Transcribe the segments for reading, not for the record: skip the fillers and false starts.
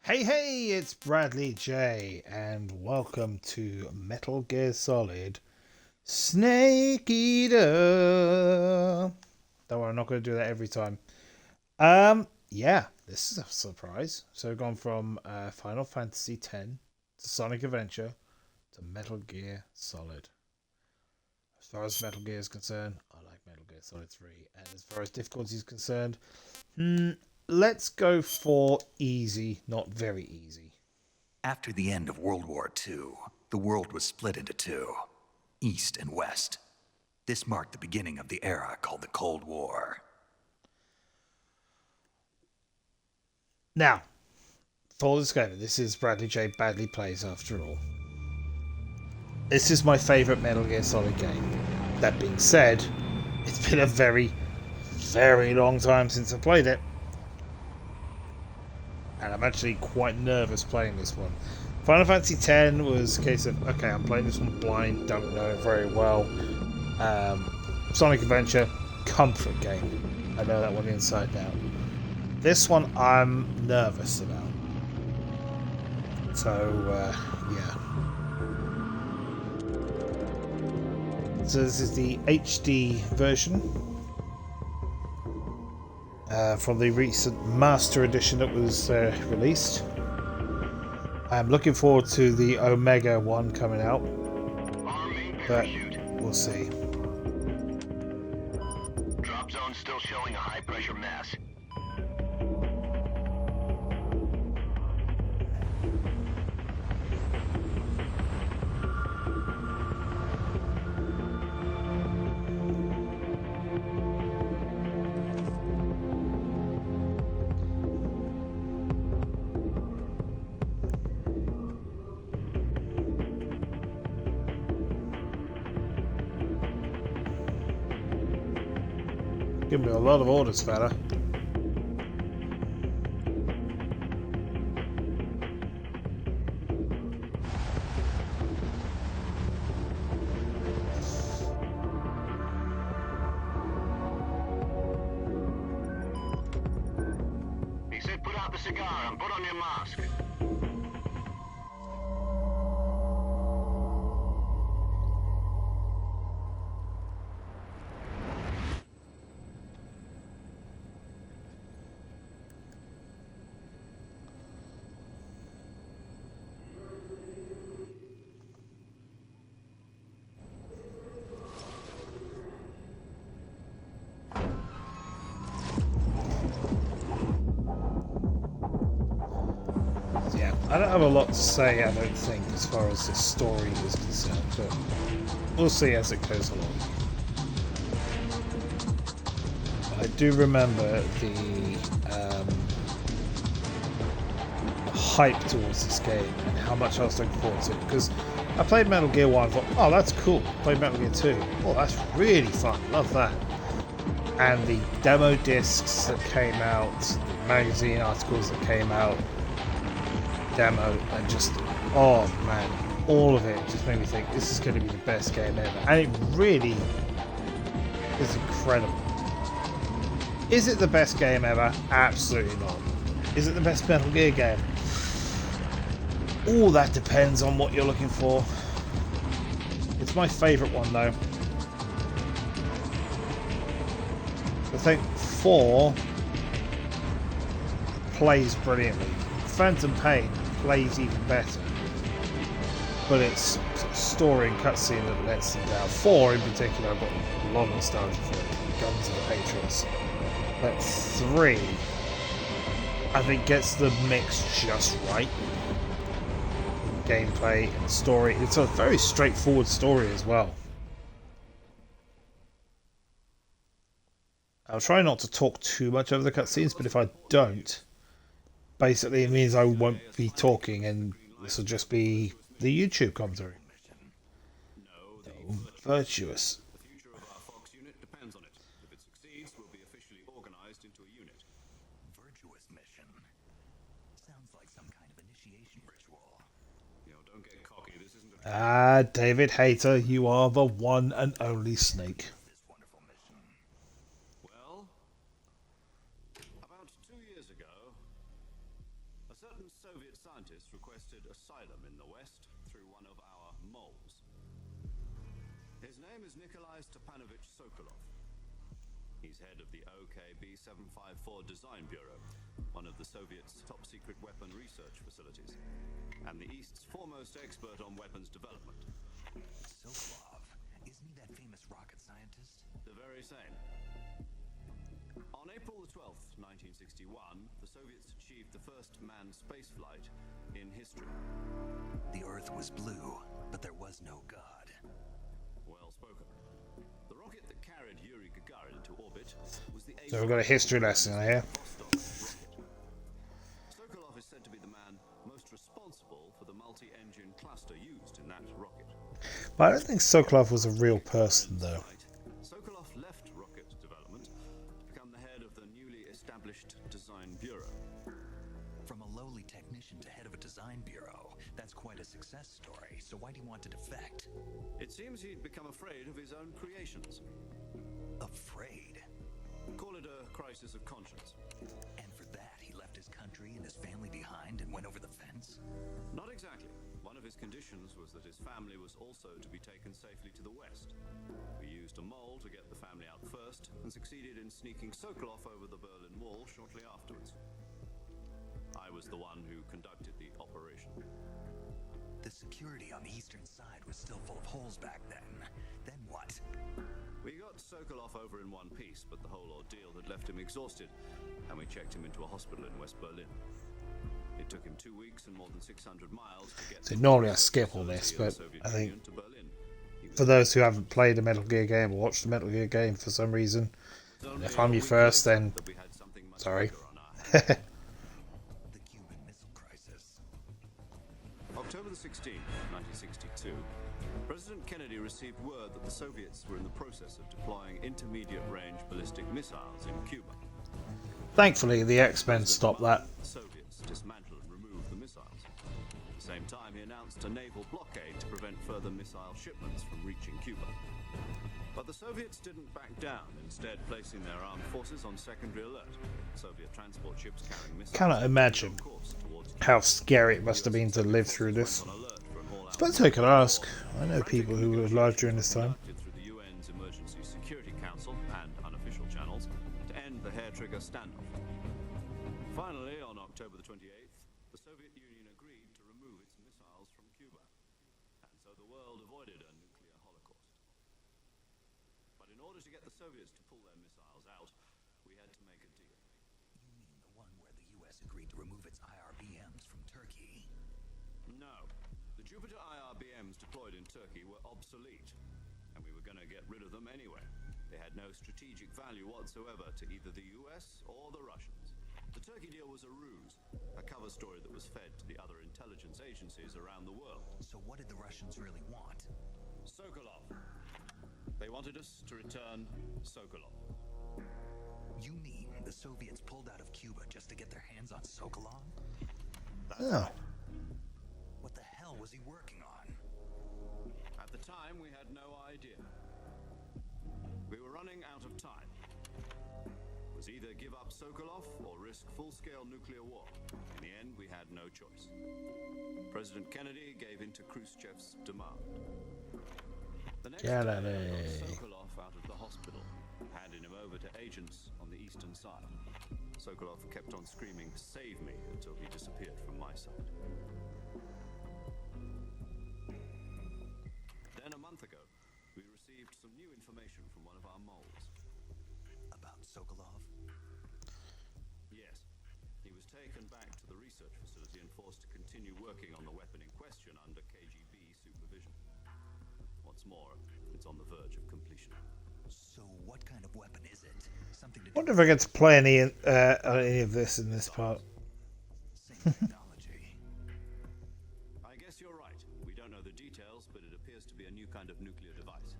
Hey, hey, it's Bradley J, and welcome to Metal Gear Solid Snake Eater. Don't worry, I'm not going to do that every time. Yeah, this is a surprise. So we've gone from Final Fantasy X to Sonic Adventure to Metal Gear Solid. As far as Metal Gear is concerned, I like Metal Gear Solid 3. And as far as difficulty is concerned, let's go for easy, not very easy. After the end of World War II, the world was split into two, East and West. This marked the beginning of the era called the Cold War. Now, full disclaimer, this is Bradley J. Badly Plays after all. This is my favourite Metal Gear Solid game. That being said, it's been a very, very long time since I played it. And I'm actually quite nervous playing this one. Final Fantasy X was a case of, okay, I'm playing this one blind, don't know it very well. Sonic Adventure, comfort game. I know that one inside and out. This one I'm nervous about. So, yeah. So this is the HD version from the recent Master Edition that was released. I'm looking forward to the Omega one coming out, but we'll see. Drop zone still showing a high pressure mass. Give me a lot of orders, fella. He said put out the cigar and put on your mask. Yeah, I don't have a lot to say, I don't think, as far as the story is concerned, but we'll see as it goes along. I do remember the hype towards this game and how much I was looking forward to it, because I played Metal Gear 1 and thought, oh, that's cool. Played Metal Gear 2, oh, that's really fun, love that. And the demo discs that came out, the magazine articles that came out, demo, and just, oh man, all of it just made me think this is going to be the best game ever. And it really is incredible. Is it the best game ever? Absolutely not. Is it the best Metal Gear game? All that depends on what you're looking for. It's my favourite one though. I think 4 plays brilliantly. Phantom Pain plays even better, but it's sort of story and cutscene that lets them down. 4 in particular, I've got a lot of nostalgia for it. Guns of the Patriots. But 3, I think, gets the mix just right. Gameplay and story. It's a very straightforward story as well. I'll try not to talk too much over the cutscenes, but if I don't, basically it means I won't be talking and this will just be the YouTube commentary. No, virtuous. The future of our Fox unit depends on it. If it succeeds, we'll be officially organized into a unit. Virtuous mission. Sounds like some kind of initiation ritual. Don't get cocky. This isn't a Ah, David Hayter, you are the one and only Snake. This wonderful mission. Well, about 2 years ago, a A certain Soviet scientist requested asylum in the West through one of our moles. His name is Nikolai Stepanovich Sokolov. He's head of the OKB 754 Design Bureau, one of the Soviets' top-secret weapon research facilities, and the East's foremost expert on weapons development. Sokolov, isn't he that famous rocket scientist? The very same. On April the 12th, 1961, the Soviets achieved the first manned spaceflight in history. The Earth was blue, but there was no God. Well spoken. The rocket that carried Yuri Gagarin into orbit was the So we've got a history lesson here. Sokolov is said to be the man most responsible for the multi-engine cluster used in that rocket. But I don't think Sokolov was a real person, though. Sokolov left rocket development to become the head of the newly established Design Bureau. From a lowly technician to head of a design bureau, that's quite a success story. So why'd he want to defect? It seems he'd become afraid of his own creations. Afraid? Call it a crisis of conscience. And for that, he left his country and his family behind and went over the fence? Not exactly. One of his conditions was that his family was also to be taken safely to the west. We used a mole to get the family out first and succeeded in sneaking Sokolov over the Berlin Wall shortly afterwards. I was the one who conducted the operation. The security on the eastern side was still full of holes back then. Then what? We got Sokolov over in one piece, but the whole ordeal had left him exhausted, and we checked him into a hospital in West Berlin. It took him 2 weeks and more than 600 miles to get So normally I skip all this, but I think for those who haven't played a Metal Gear game or watched a Metal Gear game for some reason, if I'm you first, then sorry. The Cuban Missile Crisis. October the 16th, 1962, President Kennedy received word that the Soviets were in the process of deploying intermediate-range ballistic missiles in Cuba. Thankfully, the X-Men stopped that. The Soviets dismantle and remove the missiles. At the same time, he announced a naval blockade to prevent further missile shipments from reaching Cuba. But the Soviets didn't back down, instead placing their armed forces on secondary alert. Soviet transport ships carrying missiles Cannot imagine how scary it must have been to live through this. I suppose I could ask. I know people who were alive during this time. Through the UN's Emergency Security Council and unofficial channels to end the hair-trigger standoff. Finally, on October the 28th, the Soviet Union agreed to remove its missiles from Cuba, and so the world avoided a nuclear holocaust. But in order to get the Soviets to pull their missiles out, we had to make a deal. You mean the one where the US agreed to remove its IRBMs from Turkey? No. The Jupiter IRBMs deployed in Turkey were obsolete, and we were going to get rid of them anyway. They had no strategic value whatsoever to either the US or the Russians. The Turkey deal was a ruse, a cover story that was fed to the other intelligence agencies around the world. So what did the Russians really want? Sokolov. They wanted us to return Sokolov. You mean the Soviets pulled out of Cuba just to get their hands on Sokolov? Oh. What the hell was he working on? At the time, we had no idea. We were running out of time. It was either give up Sokolov or risk full-scale nuclear war. In the end, we had no choice. President Kennedy gave in to Khrushchev's demand. The next day, I got Sokolov out of the hospital, handing him over to agents on the eastern side. Sokolov kept on screaming, "Save me," until he disappeared from my side. Then a month ago, we received some new information from one of our moles. About Sokolov? Yes. He was taken back to the research facility and forced to continue working on the weapon in question under KGB supervision. What's more, it's on the verge of completion. So what kind of weapon is it? Something to I wonder if I get to play any of this in this part. same technology. I guess you're right. We don't know the details, but it appears to be a new kind of nuclear device.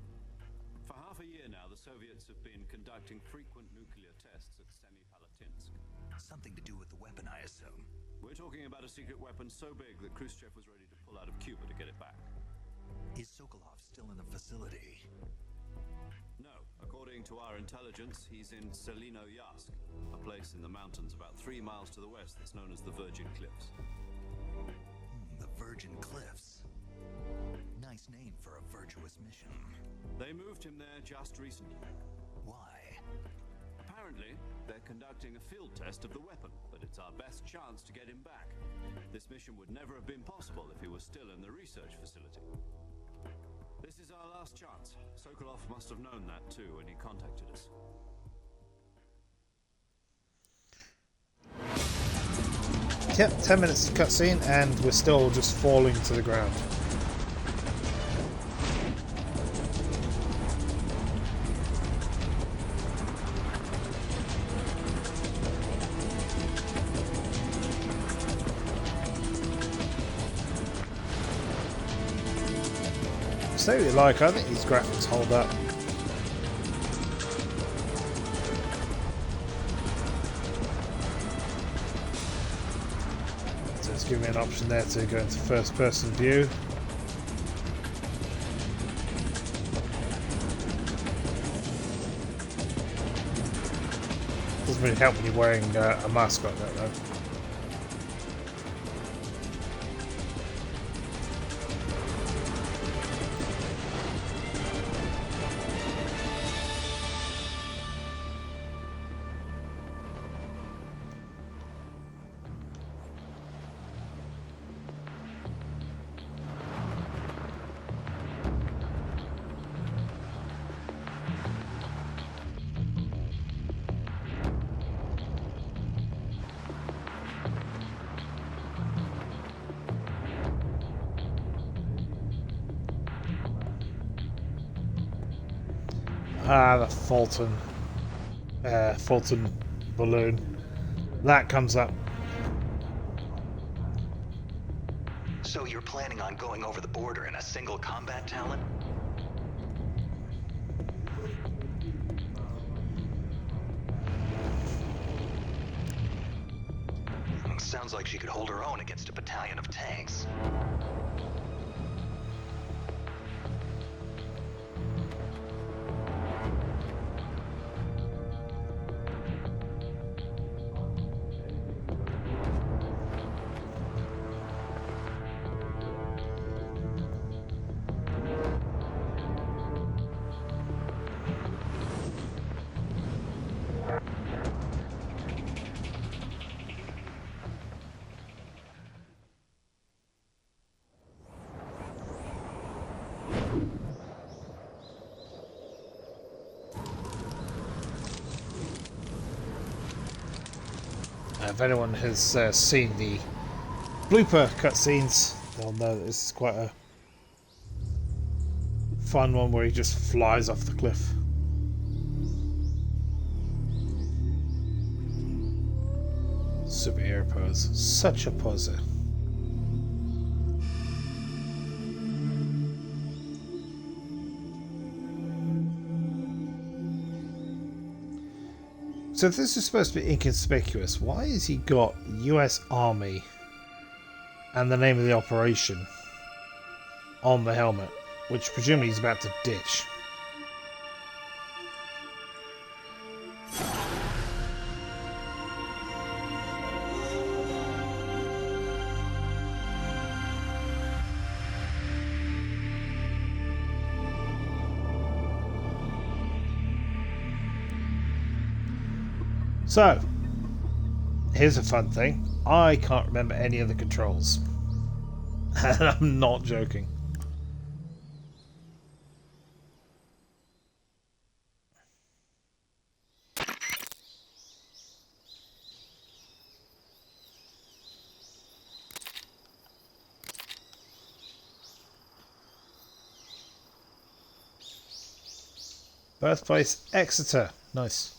For half a year now, the Soviets have been conducting frequent nuclear tests at Semipalatinsk. Something to do with the weapon, I assume. We're talking about a secret weapon so big that Khrushchev was ready to pull out of Cuba to get it back. Is Sokolov still in the facility? No. According to our intelligence, he's in Selino Yask, a place in the mountains about 3 miles to the west that's known as the Virgin Cliffs. The Virgin Cliffs. Nice name for a virtuous mission. They moved him there just recently. Why? Apparently, they're conducting a field test of the weapon, but it's our best chance to get him back. This mission would never have been possible if he was still in the research facility. This is our last chance. Sokolov must have known that too when he contacted us. Yep, 10 minutes of cutscene and we're still just falling to the ground. Say what you like, I think these graphics hold up. So it's giving me an option there to go into first person view. Doesn't really help when you're wearing a mask like that though. Ah, the Fulton balloon. That comes up. So you're planning on going over the border in a single combat talent? Sounds like she could hold her own against a battalion of tanks. If anyone has seen the blooper cutscenes, they'll know that this is quite a fun one where he just flies off the cliff. Superhero pose. Such a poser. So if this is supposed to be inconspicuous, why has he got US Army and the name of the operation on the helmet, which presumably he's about to ditch? So, here's a fun thing. I can't remember any of the controls. And I'm not joking. Birthplace Exeter. Nice.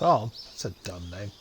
Tom? That's a dumb name.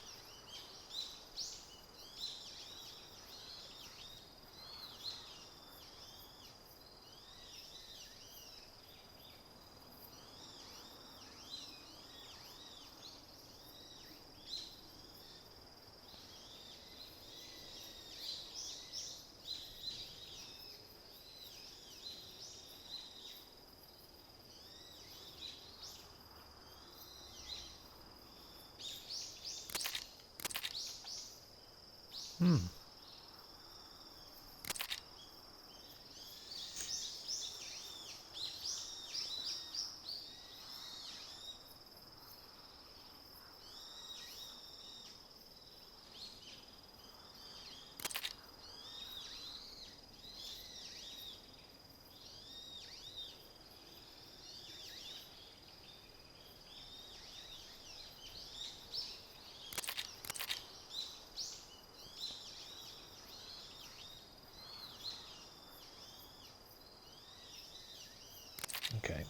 Okay.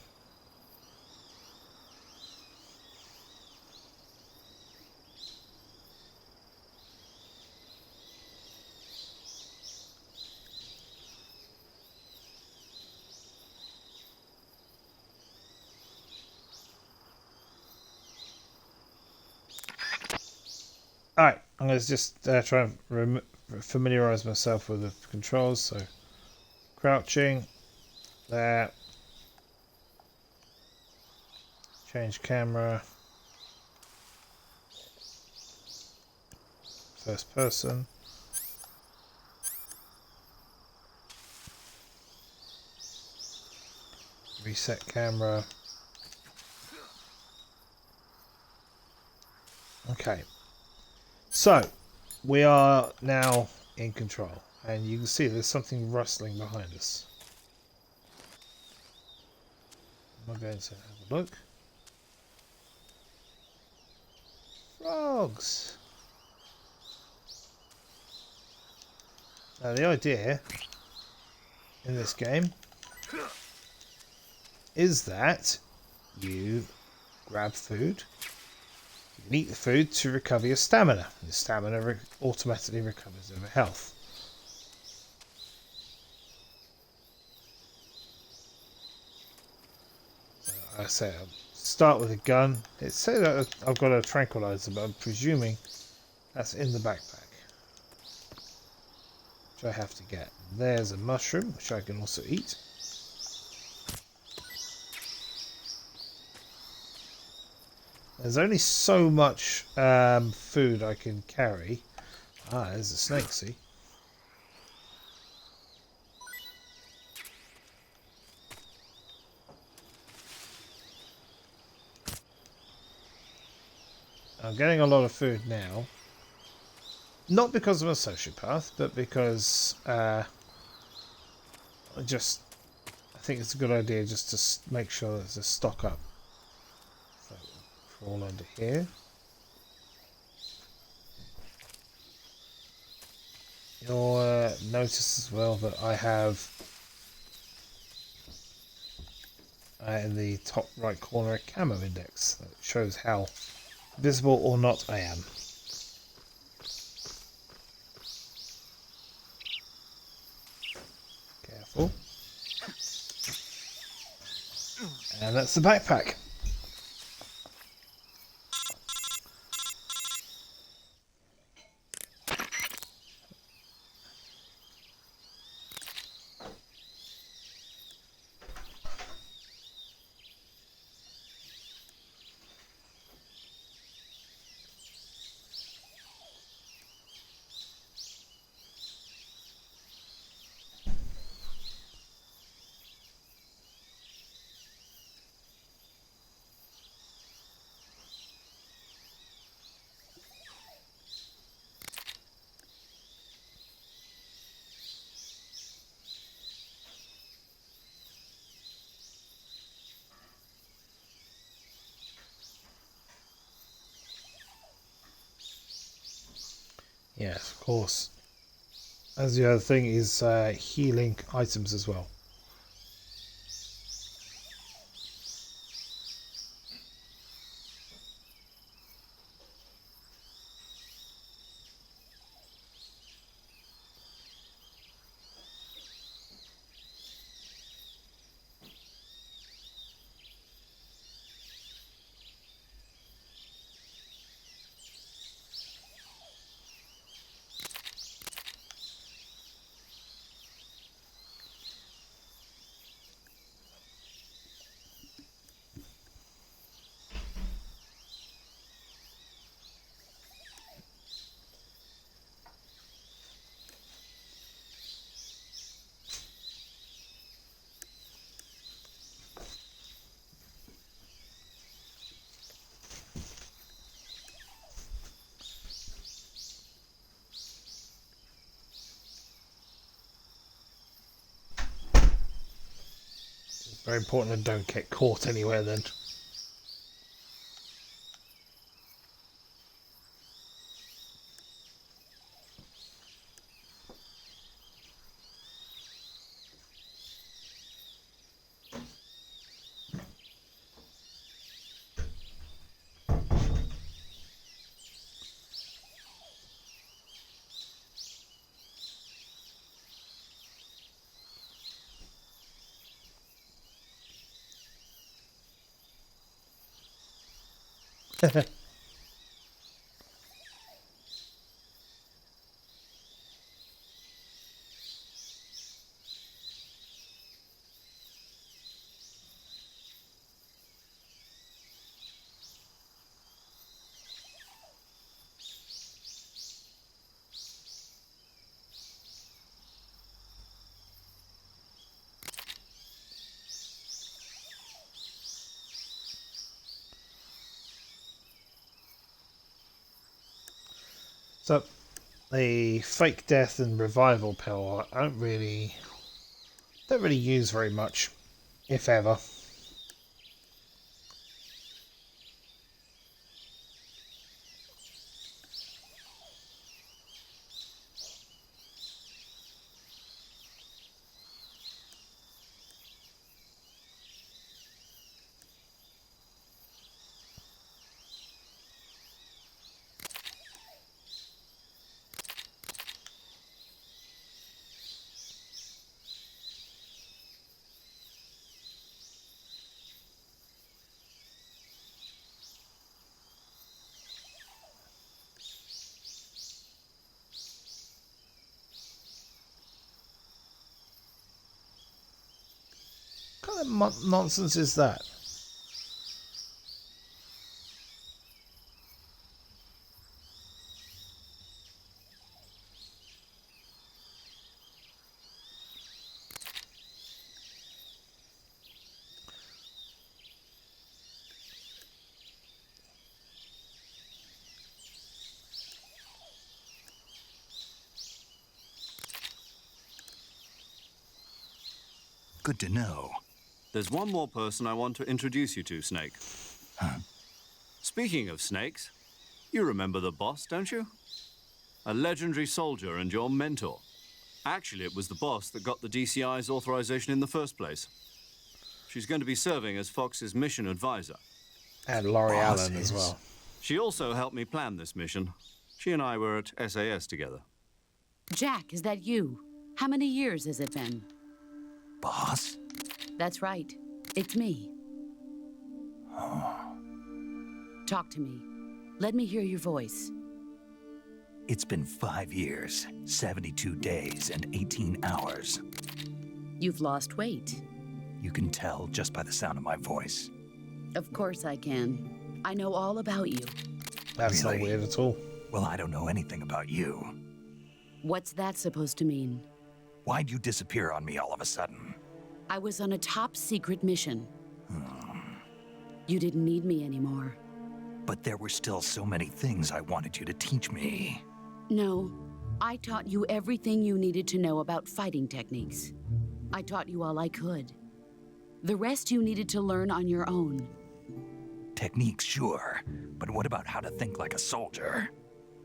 Alright, I'm going to just try and familiarize myself with the controls. So, crouching, there, change camera, first person, reset camera. Okay. So, we are now in control, and you can see there's something rustling behind us. I'm going to have a look. Frogs! Now the idea in this game is that you grab food. You can eat the food to recover your stamina. The stamina automatically recovers over health. So I say I'll start with a gun. It says that I've got a tranquilizer, but I'm presuming that's in the backpack, which I have to get. There's a mushroom, which I can also eat. There's only so much food I can carry. Ah, there's a snake, see? I'm getting a lot of food now. Not because I'm a sociopath, but because I think it's a good idea just to make sure there's a stock up. So, crawl under here. You'll notice as well that I have in the top right corner a camo index that shows how visible or not I am. Careful. And that's the backpack. Yes, of course. As the other thing is healing items as well. Very important and don't get caught anywhere then. So, the fake death and revival pill I don't really use very much, if ever. What kind of nonsense is that? Good to know. There's one more person I want to introduce you to, Snake. Huh? Speaking of snakes, you remember the boss, don't you? A legendary soldier and your mentor. Actually, it was the boss that got the DCI's authorization in the first place. She's going to be serving as Fox's mission advisor. And Laurie Bosses. Allen as well. She also helped me plan this mission. She and I were at SAS together. Jack, is that you? How many years has it been? Boss? That's right. It's me. Talk to me. Let me hear your voice. It's been 5 years, 72 days, and 18 hours. You've lost weight. You can tell just by the sound of my voice. Of course I can. I know all about you. That's Really? not weird at all. Well, I don't know anything about you. What's that supposed to mean? Why'd you disappear on me all of a sudden? I was on a top secret mission. You didn't need me anymore. But there were still so many things I wanted you to teach me. No, I taught you everything you needed to know about fighting techniques. I taught you all I could. The rest you needed to learn on your own. Techniques, sure. But what about how to think like a soldier?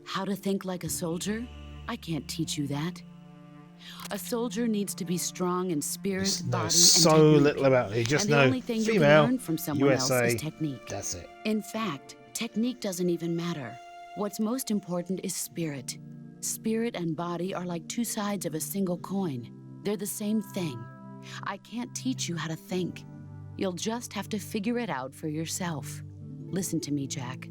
How to think like a soldier? I can't teach you that. A soldier needs to be strong in spirit, Just know body, and so technique. little about it. You just And the know only thing you can female, learn from someone else USA. is technique. That's it. In fact, technique doesn't even matter. What's most important is spirit. Spirit and body are like two sides of a single coin. They're the same thing. I can't teach you how to think. You'll just have to figure it out for yourself. Listen to me, Jack.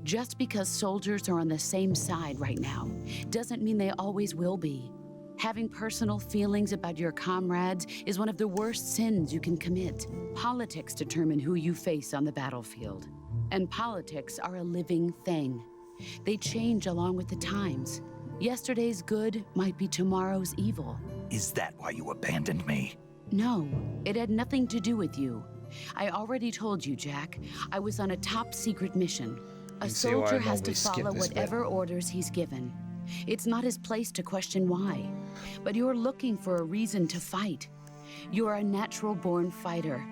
Just because soldiers are on the same side right now doesn't mean they always will be. Having personal feelings about your comrades is one of the worst sins you can commit. Politics determine who you face on the battlefield. And politics are a living thing. They change along with the times. Yesterday's good might be tomorrow's evil. Is that why you abandoned me? No, it had nothing to do with you. I already told you, Jack. I was on a top secret mission. A You see why I soldier has to normally skip follow this bit. whatever orders he's given. It's not his place to question why. But you're looking for a reason to fight. You're a natural-born fighter,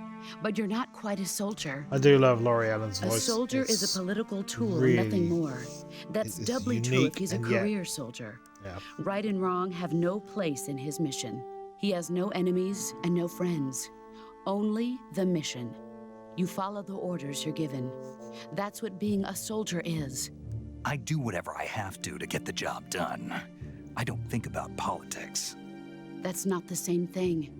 but you're not quite a soldier. I do love Laurie Allen's A voice. soldier is It's a political tool really, and nothing more. That's it's doubly true if unique he's a and yet- career soldier. Yeah. Right and wrong have no place in his mission. He has no enemies and no friends. Only the mission. You follow the orders you're given. That's what being a soldier is. I do whatever I have to get the job done. I don't think about politics. That's not the same thing.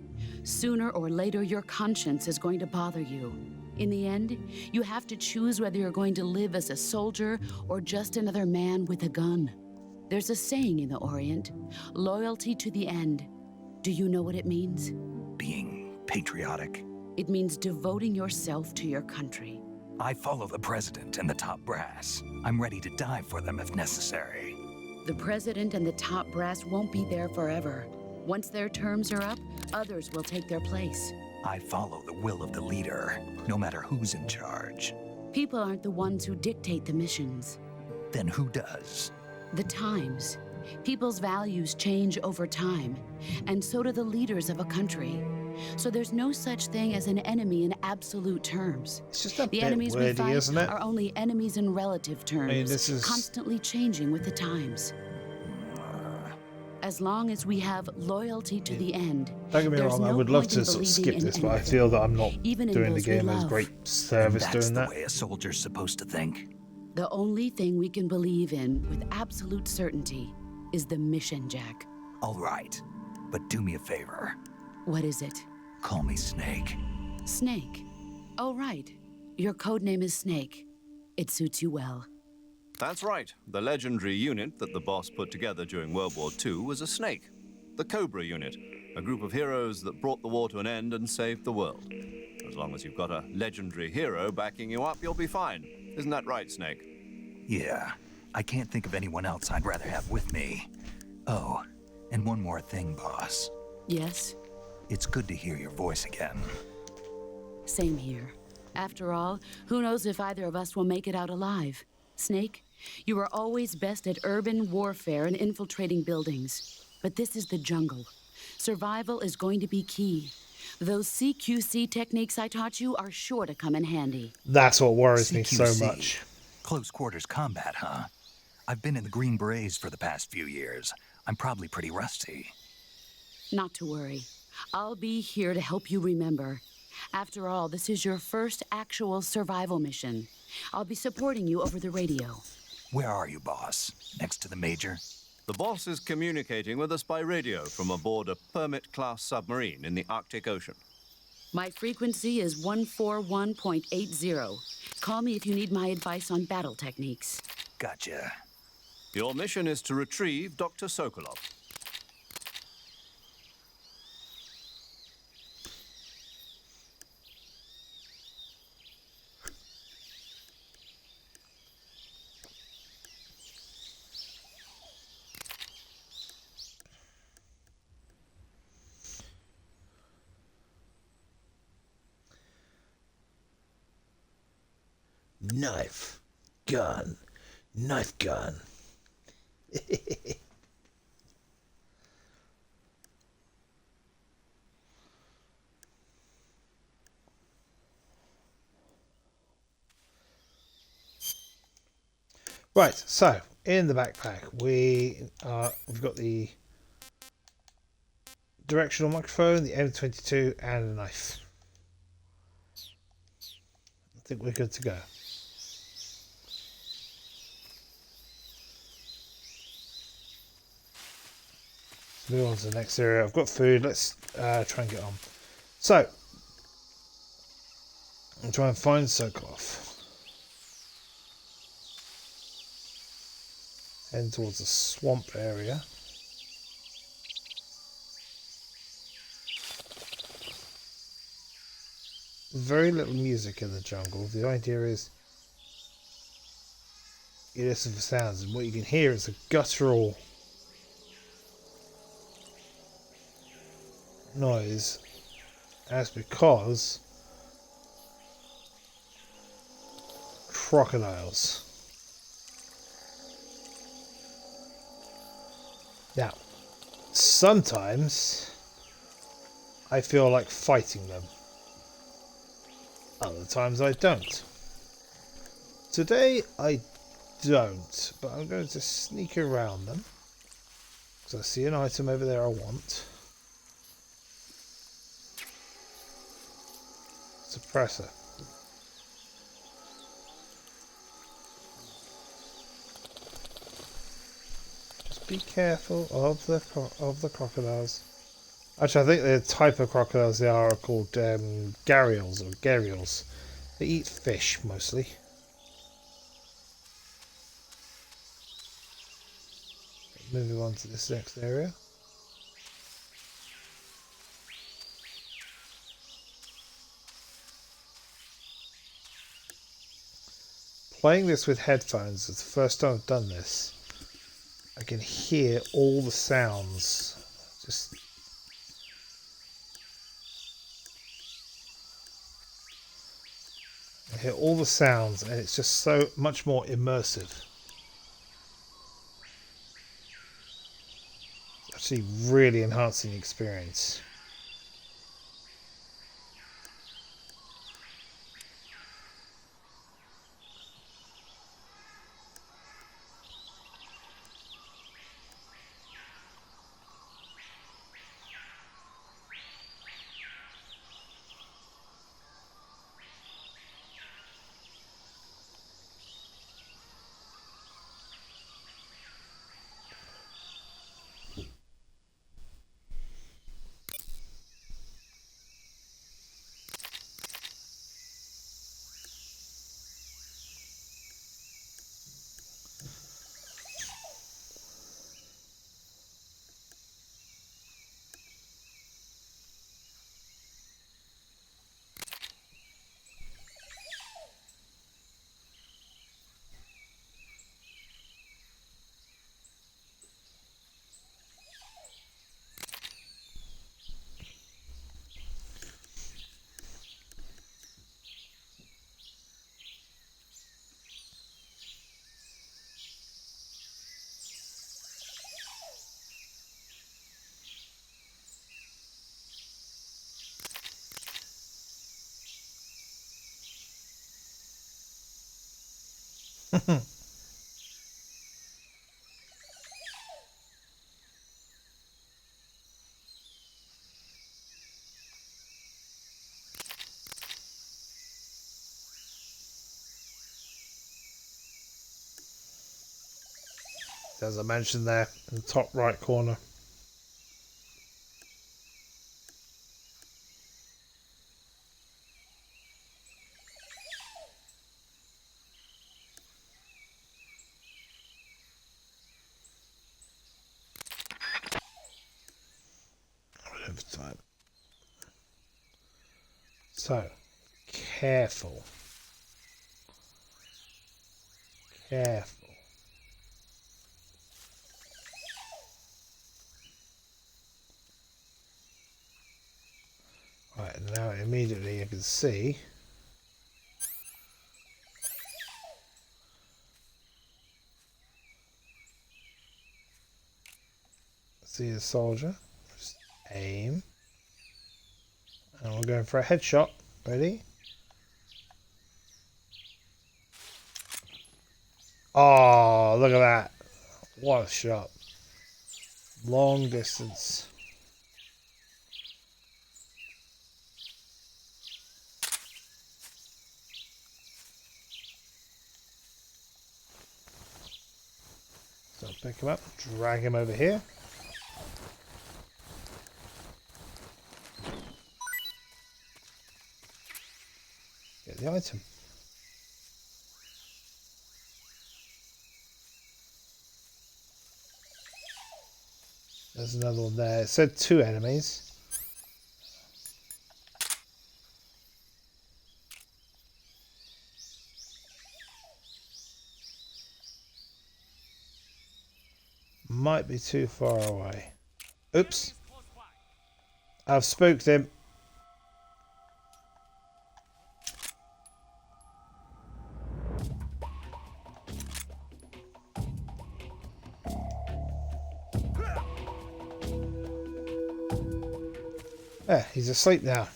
Sooner or later, your conscience is going to bother you. In the end, you have to choose whether you're going to live as a soldier or just another man with a gun. There's a saying in the Orient, loyalty to the end. Do you know what it means? Being patriotic. It means devoting yourself to your country. I follow the president and the top brass. I'm ready to die for them if necessary. The president and the top brass won't be there forever. Once their terms are up, others will take their place. I follow the will of the leader, no matter who's in charge. People aren't the ones who dictate the missions. Then who does? The times. People's values change over time, and so do the leaders of a country. So there's no such thing as an enemy in absolute terms. It's just a The bit enemies we wordy, fight isn't it? are only enemies in relative terms, this is- constantly changing with the times. As long as we have loyalty to the end, Don't get me there's wrong, I no would love point to in sort of believing skip in this, but I anything, feel that I'm not even in doing the those we game as love. great service That's doing the that. way a soldier's supposed to think. The only thing we can believe in with absolute certainty is the mission, Jack. All right, but do me a favor. What is it? Call me Snake. Snake. Oh, right. Your code name is Snake. It suits you well. That's right. The legendary unit that the boss put together during World War II was a snake. The Cobra unit, a group of heroes that brought the war to an end and saved the world. As long as you've got a legendary hero backing you up, you'll be fine. Isn't that right, Snake? Yeah, I can't think of anyone else I'd rather have with me. Oh, and one more thing, boss. Yes? It's good to hear your voice again. Same here. After all, who knows if either of us will make it out alive? Snake, you are always best at urban warfare and infiltrating buildings. But this is the jungle. Survival is going to be key. Those CQC techniques I taught you are sure to come in handy. That's what worries me so CQC. much. Close quarters combat, huh? I've been in the Green Berets for the past few years. I'm probably pretty rusty. Not to worry. I'll be here to help you remember. After all, this is your first actual survival mission. I'll be supporting you over the radio. Where are you, boss? Next to the Major? The boss is communicating with us by radio from aboard a Permit-class submarine in the Arctic Ocean. My frequency is 141.80. Call me if you need my advice on battle techniques. Gotcha. Your mission is to retrieve Dr. Sokolov. Knife, gun, knife gun. Right, so in the backpack we've got the directional microphone, the M22, and a knife. I think we're good to go. Move on to the next area. I've got food. Let's try and get on. So, I'm trying to find Sokolov. Heading towards the swamp area. Very little music in the jungle. The idea is you listen for sounds, and what you can hear is a guttural noise. That's because crocodiles. Now, sometimes I feel like fighting them. Other times I don't. Today I don't, but I'm going to sneak around them. Because I see an item over there I want. Suppressor. Just be careful of the crocodiles. Actually, I think the type of crocodiles they are called gharials or gharials. They eat fish mostly. Moving on to this next area. Playing this with headphones is the first time I've done this. I can hear all the sounds. Just I hear all the sounds, and it's just so much more immersive. It's actually really enhancing the experience. As I mentioned there, in the top right corner. Over time. So, careful. Careful. Right, now immediately you can see the soldier. Just aim. And we're going for a headshot. Ready? Oh, look at that. What a shot. Long distance. So pick him up, drag him over here. Get the item. There's another one there. It said 2 enemies. Might be too far away. Oops. I've spooked him. Yeah, he's asleep now.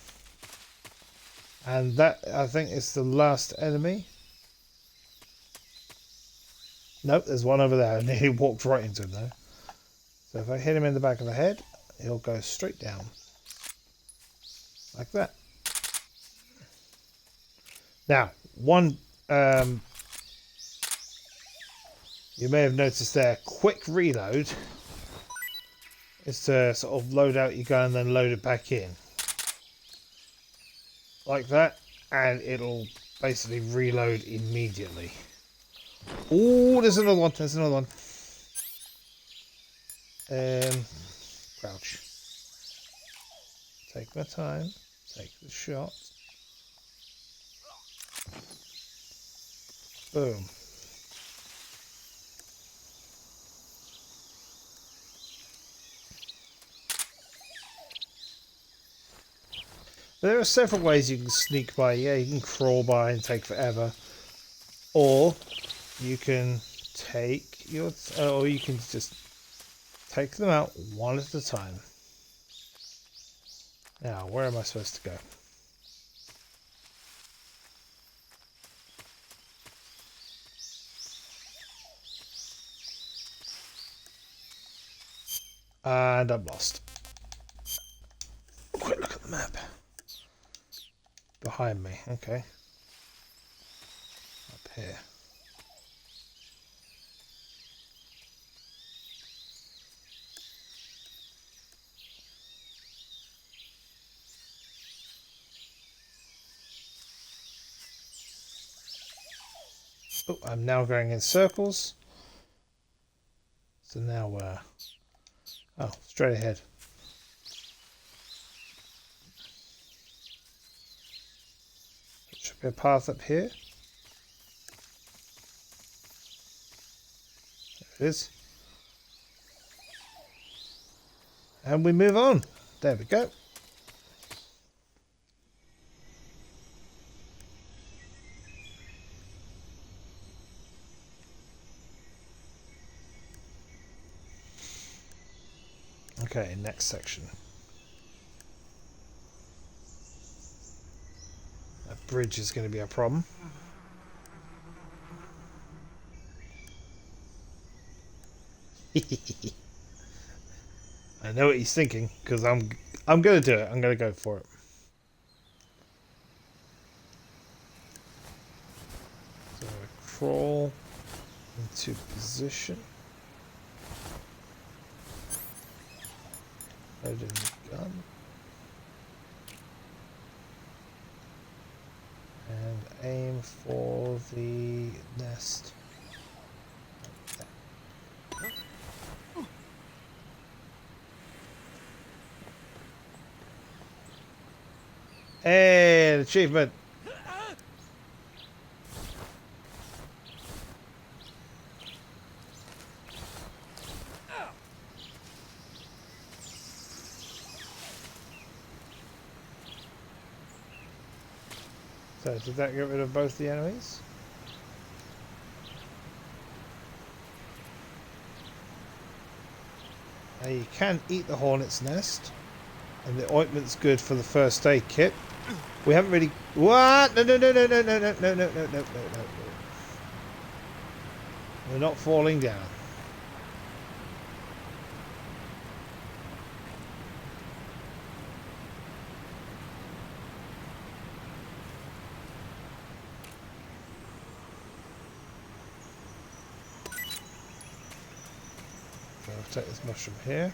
And that, I think, is the last enemy. Nope, there's one over there. I nearly walked right into him though. So if I hit him in the back of the head, he'll go straight down. Like that. Now, one you may have noticed there, quick reload is to sort of load out your gun and then load it back in. Like that, and it'll basically reload immediately. Oh, there's another one, there's another one. Crouch. Take my time, take the shot. Boom. There are several ways you can sneak by. Yeah, you can crawl by and take forever, or you can take your, or you can just take them out one at a time. Now, where am I supposed to go? And I'm lost. Quick look at the map. Behind me, okay. Up here. Oh, I'm now going in circles. So now where? Oh, straight ahead. There should be a path up here. There it is. And we move on. There we go. Okay, next section. That bridge is going to be a problem. I know what he's thinking, because I'm going to do it. I'm going to go for it. So I crawl into position. Load in the gun. And aim for the nest. Hey, an achievement. So, did that get rid of both the enemies? Now you can eat the hornet's nest, and the ointment's good for the first aid kit. We haven't really... What? No, no, no, no, no, no, no, no, no, no, no, no, no. We're not falling down. So I'll take this mushroom here.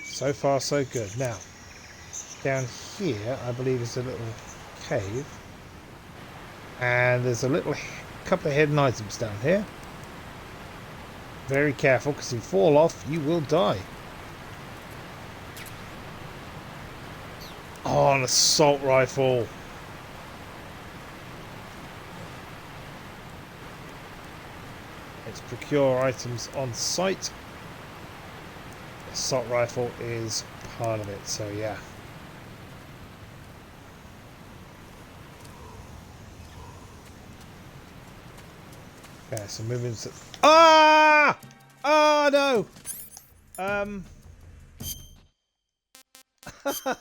So far, so good. Now, down here, I believe is a little cave. And there's a little couple of hidden items down here. Very careful, because if you fall off, you will die. Oh, an assault rifle. Let's procure items on site. Assault rifle is part of it, so yeah. Okay, so moving to... Ah! Oh, no!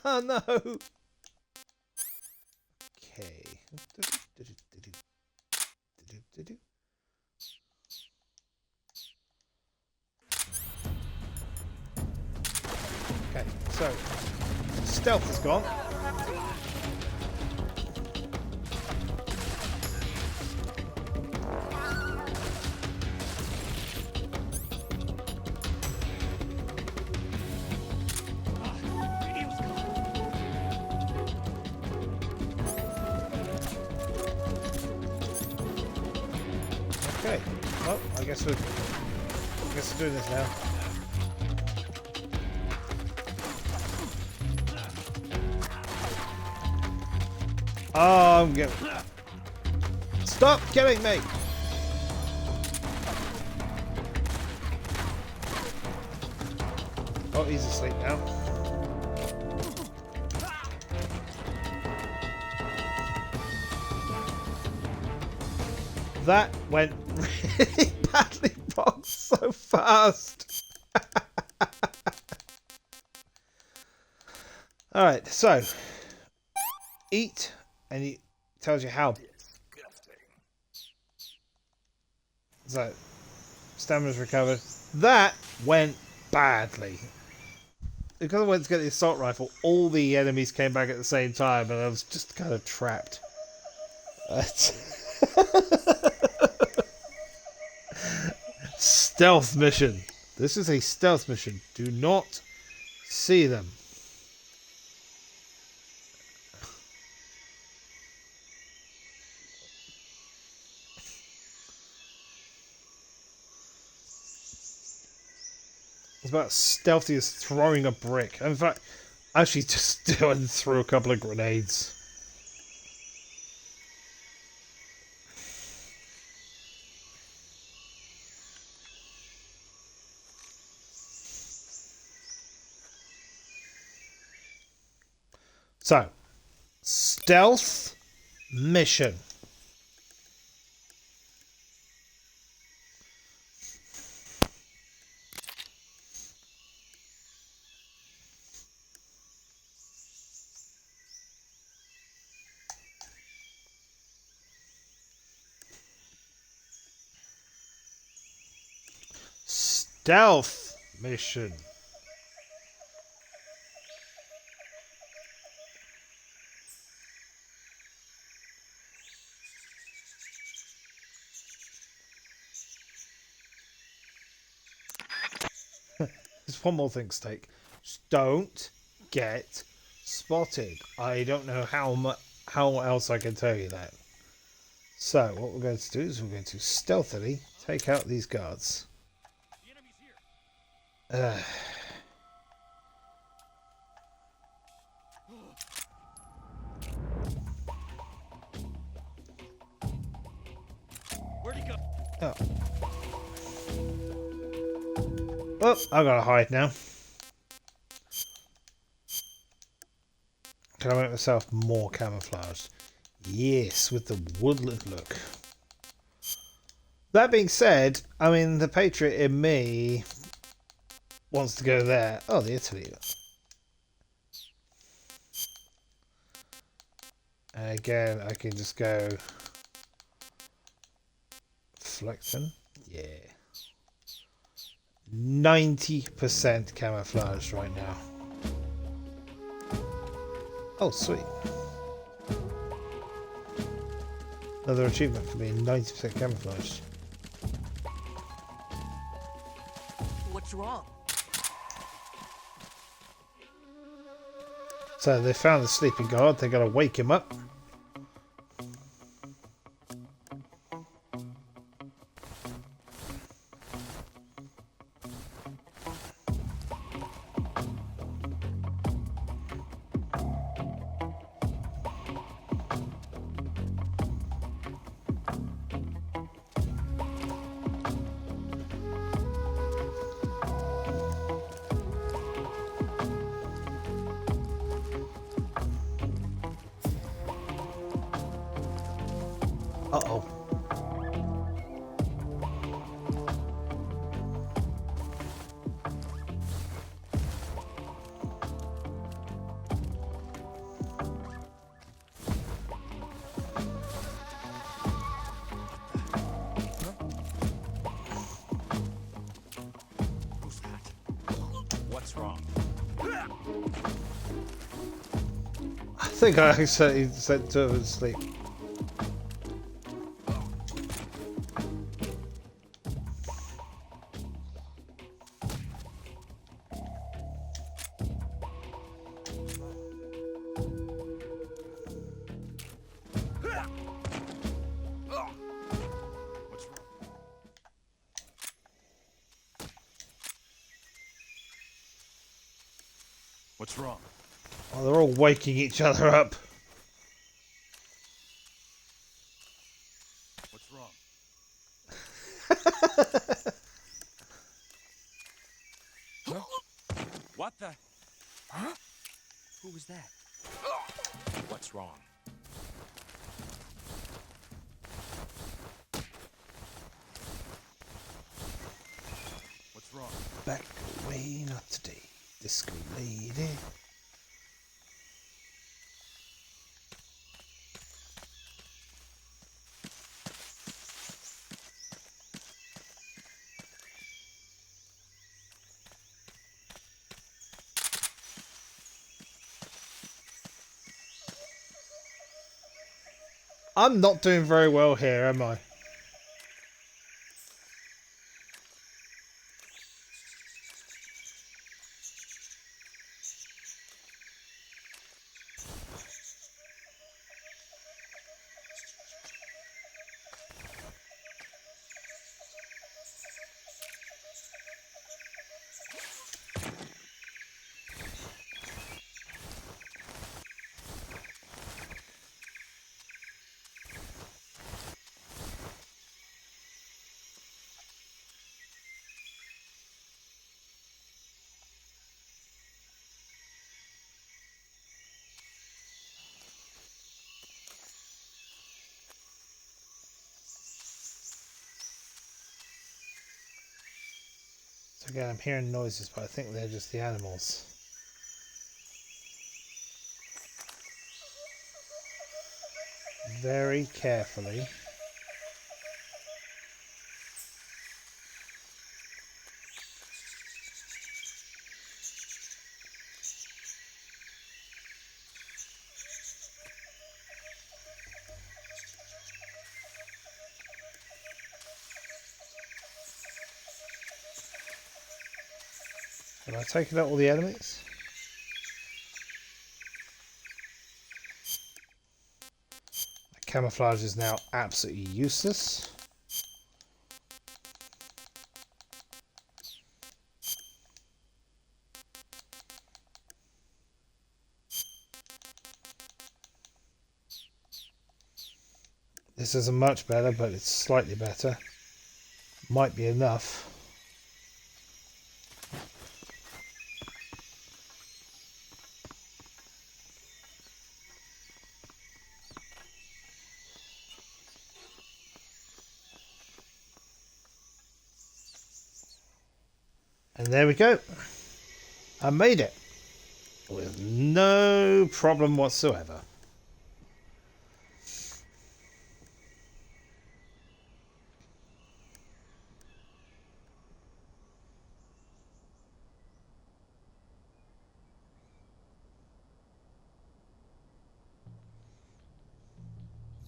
No! Okay. Okay, so stealth is gone. Okay. Well, I guess we're doing this now. Oh, I'm getting... Stop killing me! Oh, he's asleep now. That went really badly wrong so fast. Alright, so eat and it tells you how. So stamina's recovered. That went badly. Because I went to get the assault rifle, all the enemies came back at the same time and I was just kind of trapped. Stealth mission. This is a stealth mission. Do not see them. It's about stealthy as throwing a brick. In fact, actually just threw a couple of grenades. So, stealth mission. Stealth mission. There's one more thing to take. Just don't get spotted. I don't know how else I can tell you that. So what we're going to do is we're going to stealthily take out these guards. Where'd he go? Oh. Oh, I gotta hide now. Can I make myself more camouflaged? Yes, with the woodland look. That being said, I mean, the patriot in me wants to go there. Oh, the Italy. And again, I can just go Flexen. Yeah. 90% camouflaged right now. Oh, sweet. Another achievement for being 90% camouflaged. What's wrong? So they found the sleeping guard. They gotta wake him up. Uh-oh. I think I accidentally sent two of them to sleep. What's wrong? Oh, they're all waking each other up. What's wrong? Huh? What the? Huh? Who was that? What's wrong? What's wrong? Back away, not today, disco lady. I'm not doing very well here, am I? So again, I'm hearing noises, but I think they're just the animals. Very carefully. Have I taken out all the enemies? The camouflage is now absolutely useless. This isn't much better, but it's slightly better. Might be enough. And there we go. I made it with no problem whatsoever.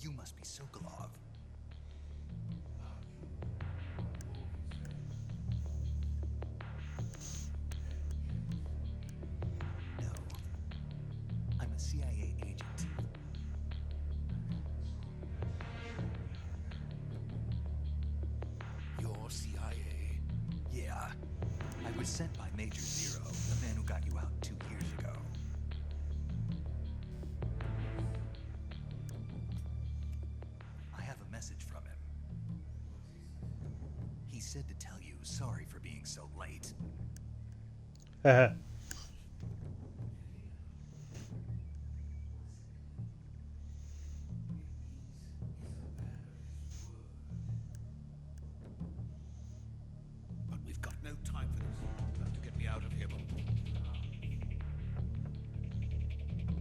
You must be Sokolov. No. I'm a CIA agent. You're CIA. Yeah. I was sent by Major Zero, the man who got you out 2 years ago. I have a message from him. He said to tell you sorry for being so late. But we've got no time for this. You have to get me out of here.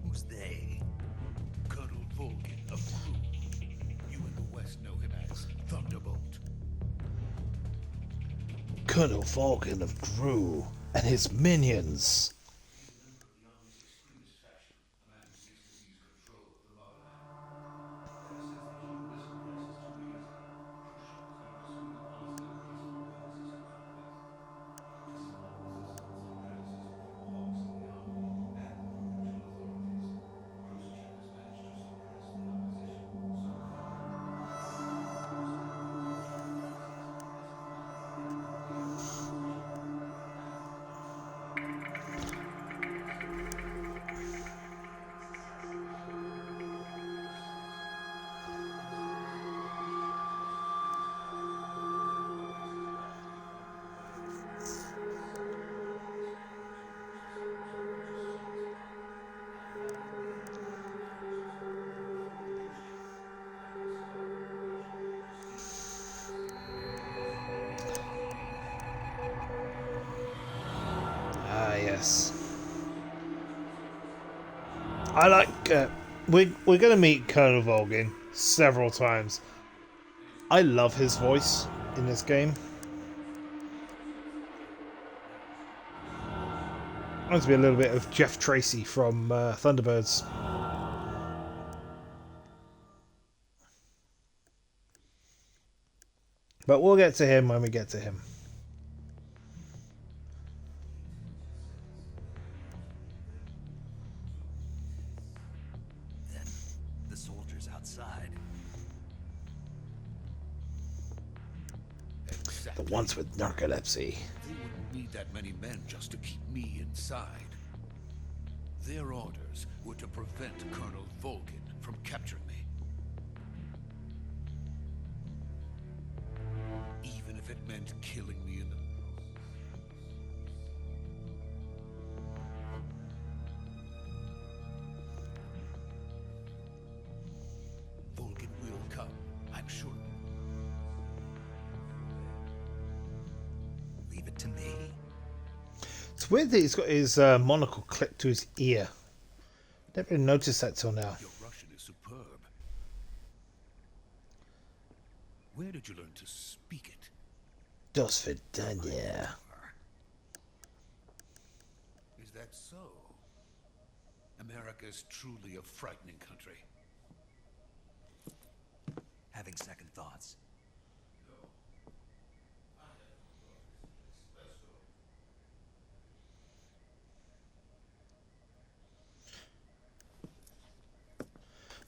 Who's they? Colonel Volgin of Crew. You in the West know him as Thunderbolt. Colonel Falcon of Drew and his minions. I like. We're going to meet Colonel Volgin several times. I love his voice in this game. Reminds me a little bit of Jeff Tracy from Thunderbirds. But we'll get to him when we get to him. Then the soldiers outside. The ones with narcolepsy. They wouldn't need that many men just to keep me inside. Their orders were to prevent Colonel Volgin from capturing me. Even if it meant killing me in the... Volgin will come, I'm sure. Leave it to me. It's weird that he's got his monocle clipped to his ear. Never even noticed that till now. Your Russian is superb. Where did you learn to speak it? До свидания. Is that so? America is truly a frightening country. Having second thoughts.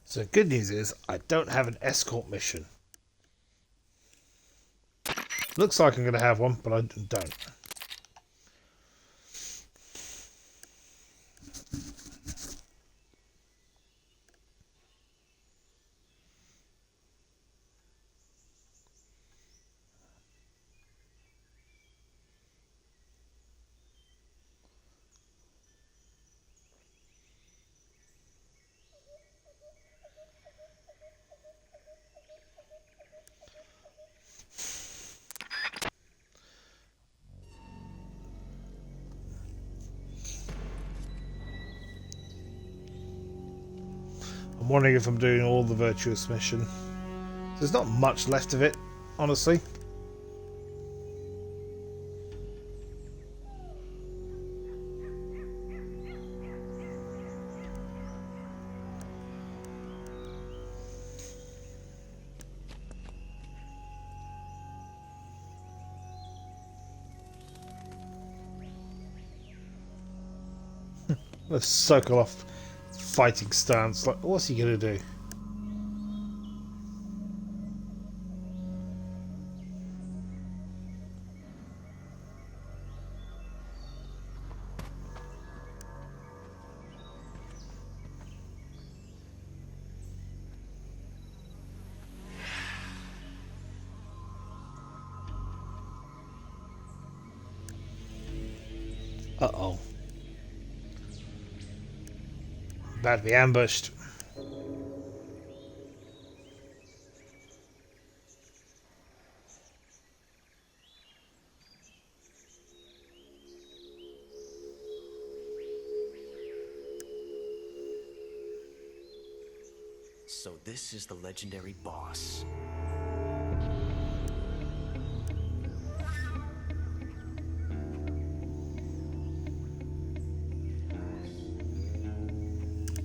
So good news is I don't have an escort mission. Looks like I'm going to have one, but I don't. I'm wondering if I'm doing all the virtuous mission. There's not much left of it, honestly. The Sokolov fighting stance, like, what's he gonna do? Uh-oh. About to be ambushed. So this is the legendary boss.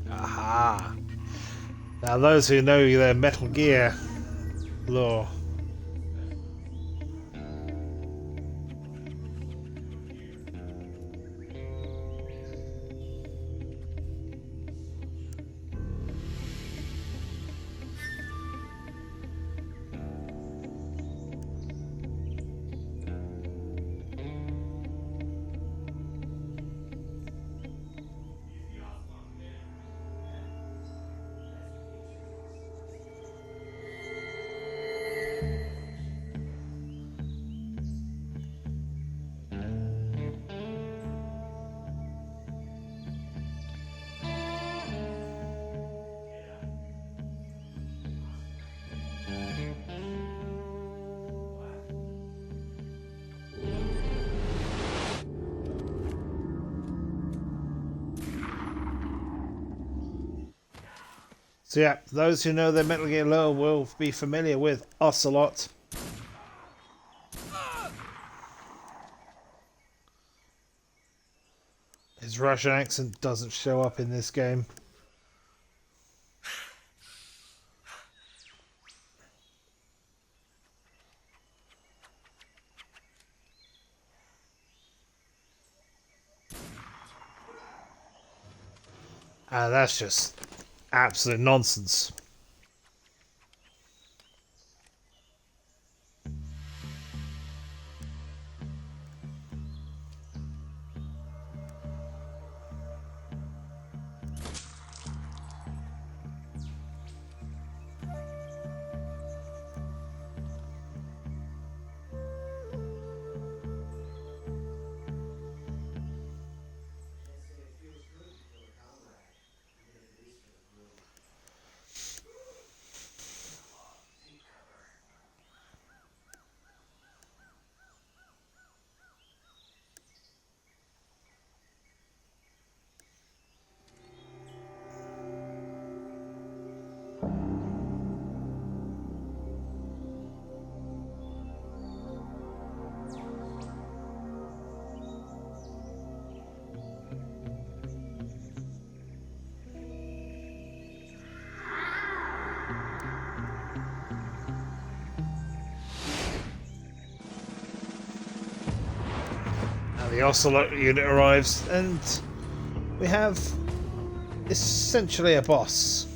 Aha. Now those who know their Metal Gear lore. So yeah, those who know their Metal Gear lore will be familiar with Ocelot. His Russian accent doesn't show up in this game. And that's just absolute nonsense. The Ocelot unit arrives, and we have essentially a boss.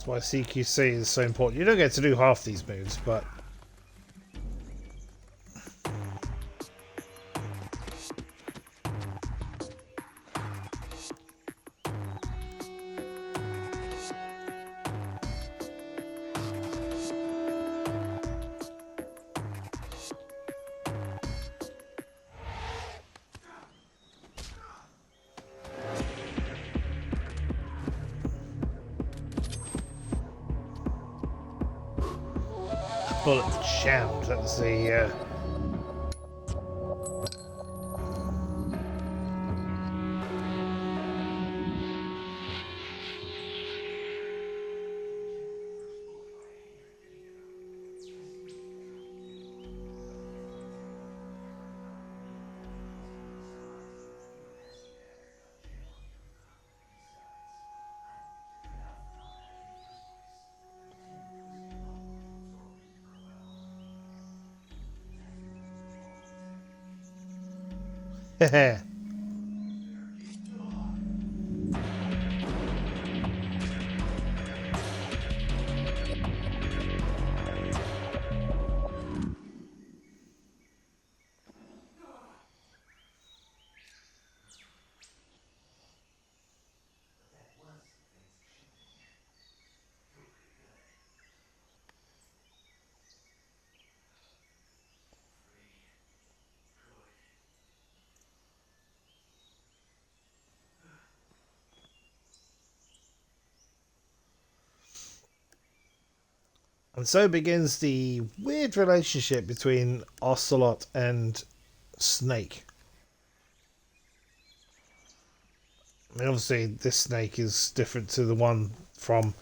That's why CQC is so important. You don't get to do half these moves, but bullet jammed. That was the Heh. And so begins the weird relationship between Ocelot and Snake. I mean, obviously, this Snake is different to the one from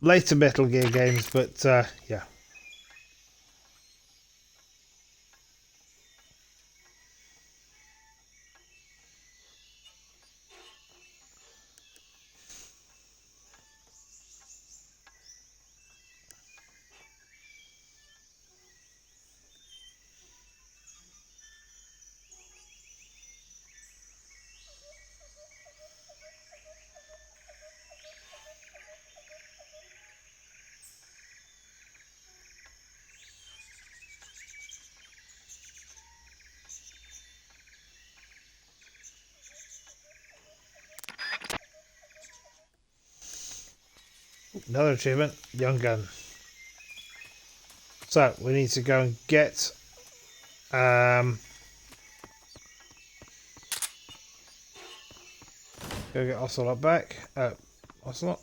later Metal Gear games, but yeah. another achievement. Young gun. So, we need to go and get... Go get Ocelot back. Ocelot?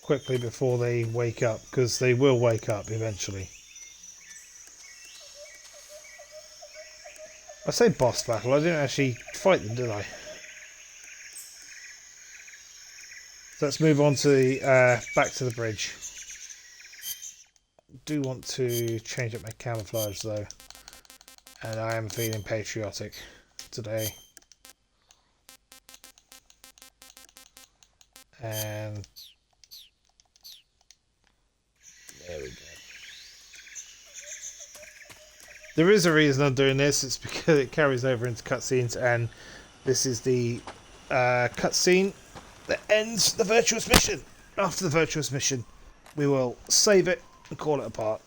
Quickly before they wake up, because they will wake up eventually. I say boss battle, I didn't actually fight them, did I? So let's move on to the, back to the bridge. I do want to change up my camouflage though. And I am feeling patriotic today. And there we go. There is a reason I'm doing this. It's because it carries over into cutscenes, and this is the cutscene that ends the virtuous mission. After the virtuous mission, we will save it and call it a part.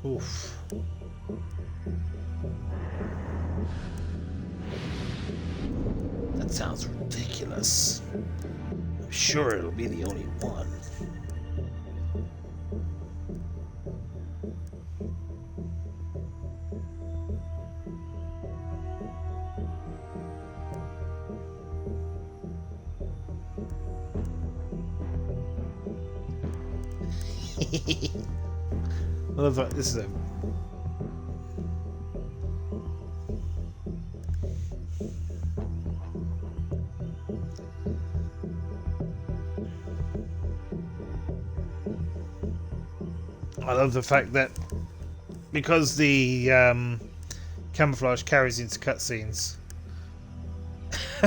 Oof. That sounds ridiculous. I'm sure it'll be the only one. I love that. This is a I love the fact that because the camouflage carries into cutscenes,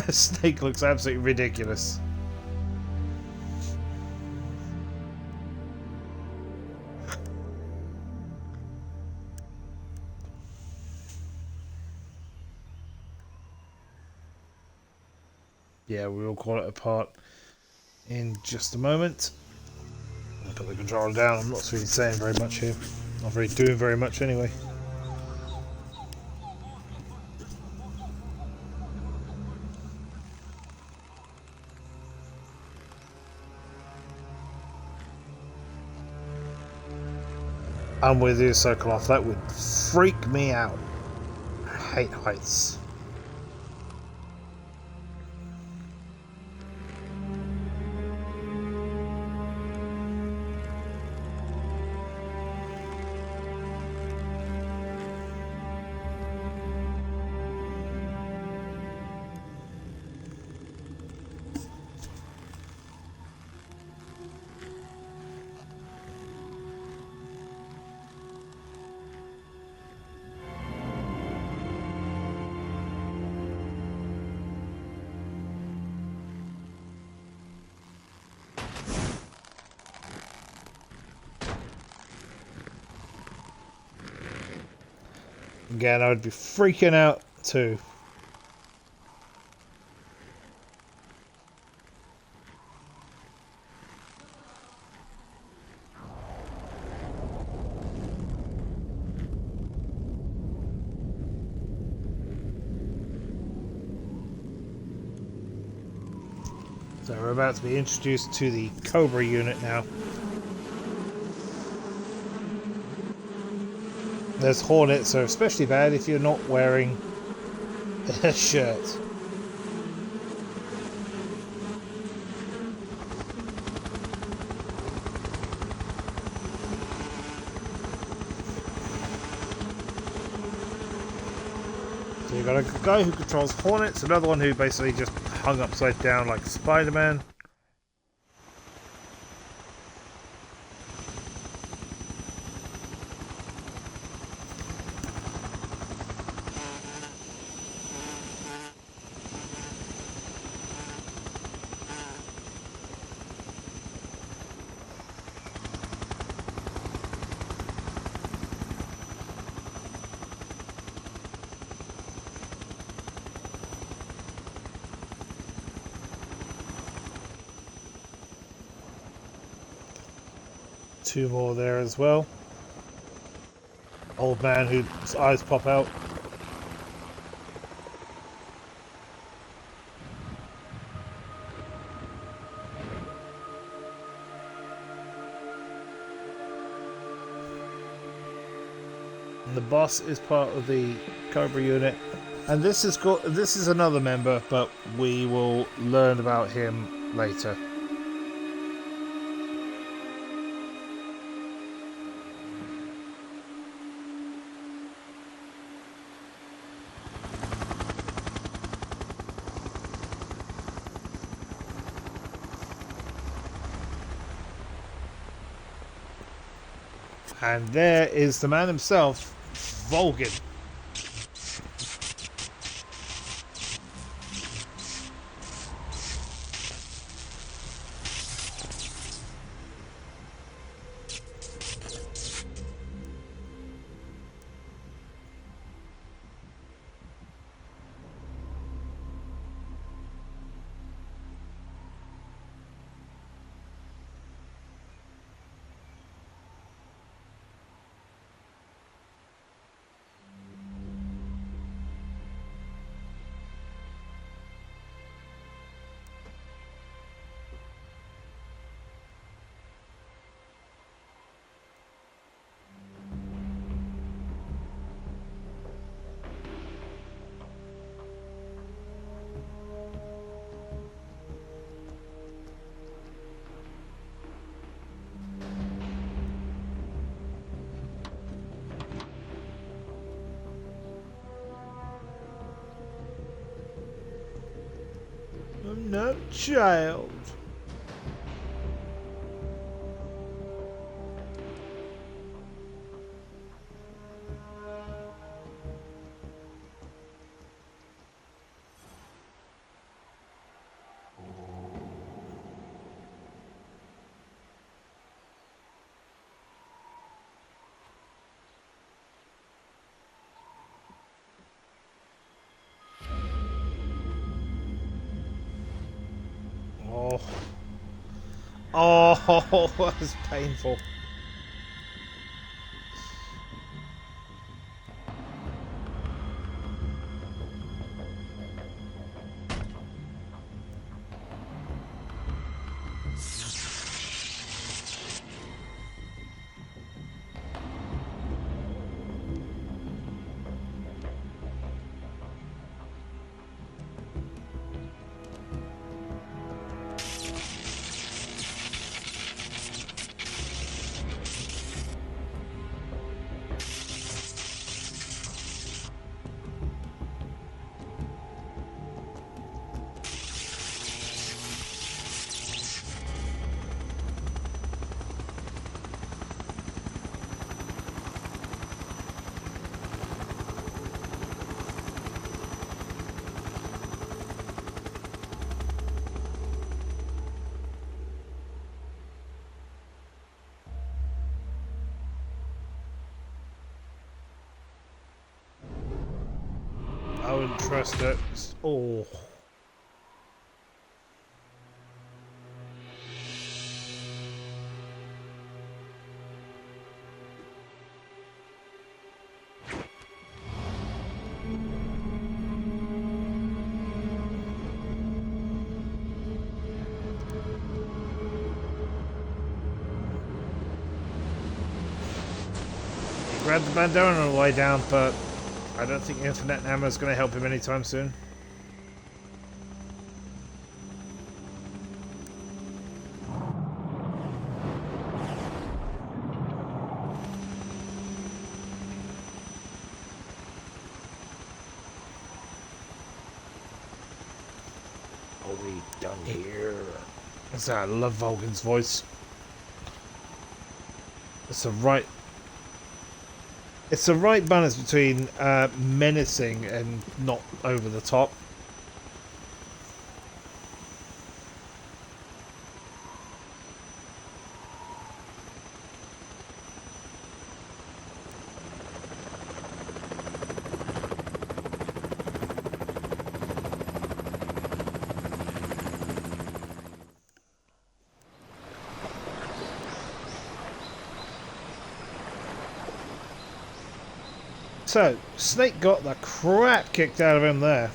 Snake looks absolutely ridiculous. Yeah, we will call it apart in just a moment. I'll put the controller down. I'm not really saying very much here. Not really doing very much anyway. I'm with you, Sokolov. That would freak me out. I hate heights. Again, I would be freaking out too. So we're about to be introduced to the Cobra unit now. There's Hornets, so especially bad if you're not wearing a shirt. So you've got a guy who controls Hornets, another one who basically just hung upside down like Spider-Man. Two more there as well. Old man whose eyes pop out. And the boss is part of the Cobra unit. And this is another member, but we will learn about him later. And there is the man himself, Volgin. I'm not a child. Oh. Oh, that was painful. I wouldn't trust it. Oh. He grabbed the bandana on the way down, but I don't think Infinite Hammer is going to help him anytime soon. I love Vulcan's voice. It's a right balance between menacing and not over the top. So, Snake got the crap kicked out of him there.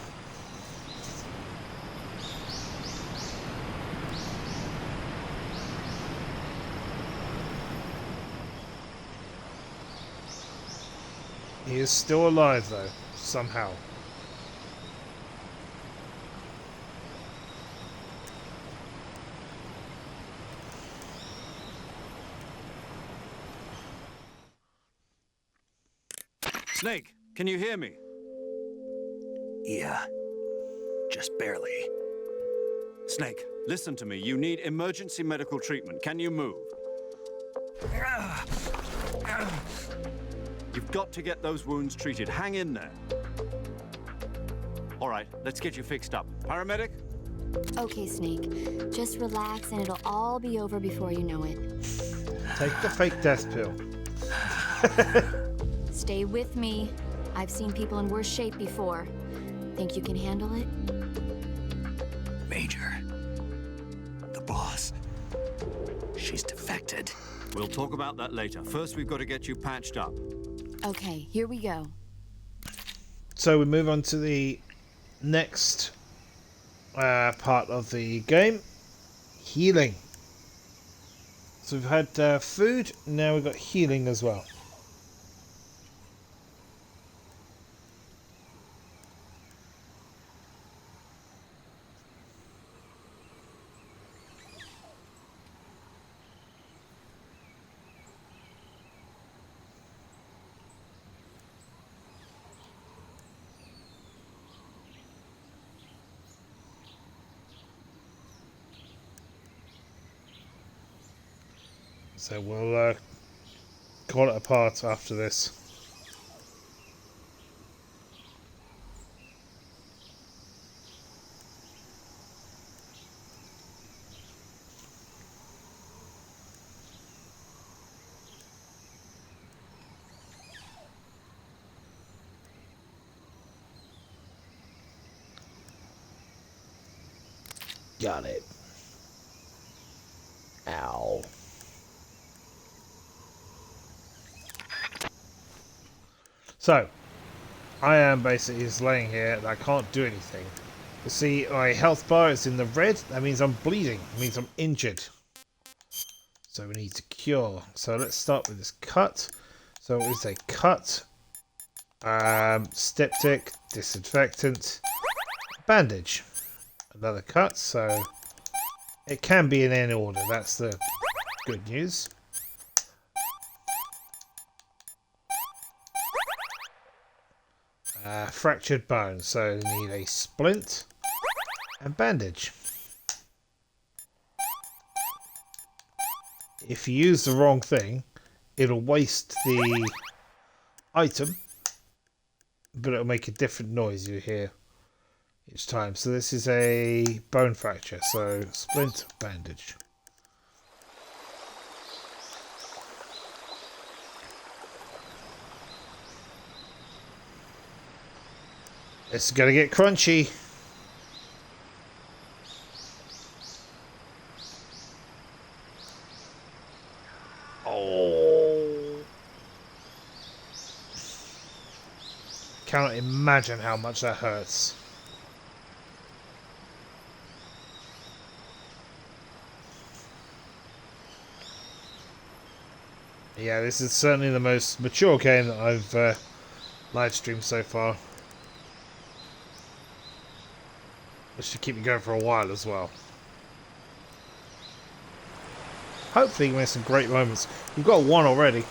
He is still alive though, somehow. Snake, can you hear me? Yeah, just barely. Snake, listen to me. You need emergency medical treatment. Can you move? You've got to get those wounds treated. Hang in there. All right, let's get you fixed up. Paramedic? Okay, Snake. Just relax and it'll all be over before you know it. Take the fake death pill. Stay with me. I've seen people in worse shape before. Think you can handle it? Major. The boss. She's defected. We'll talk about that later. First, we've got to get you patched up. Okay, here we go. So we move on to the next part of the game. Healing. So we've had food, now we've got healing as well. So we'll call it apart after this. Got it. Ow. So, I am basically just laying here and I can't do anything. You see, my health bar is in the red. That means I'm bleeding. It means I'm injured. So we need to cure. So let's start with this cut. So it's a cut, styptic, disinfectant, bandage. Another cut, so it can be in any order. That's the good news. Fractured bone, so you need a splint and bandage. If you use the wrong thing, it'll waste the item, but it'll make a different noise you hear each time. So this is a bone fracture, so splint, bandage. It's gonna get crunchy. Oh. Cannot imagine how much that hurts. Yeah, this is certainly the most mature game that I've live streamed so far. This should keep me going for a while as well. Hopefully you can make some great moments. We've got one already.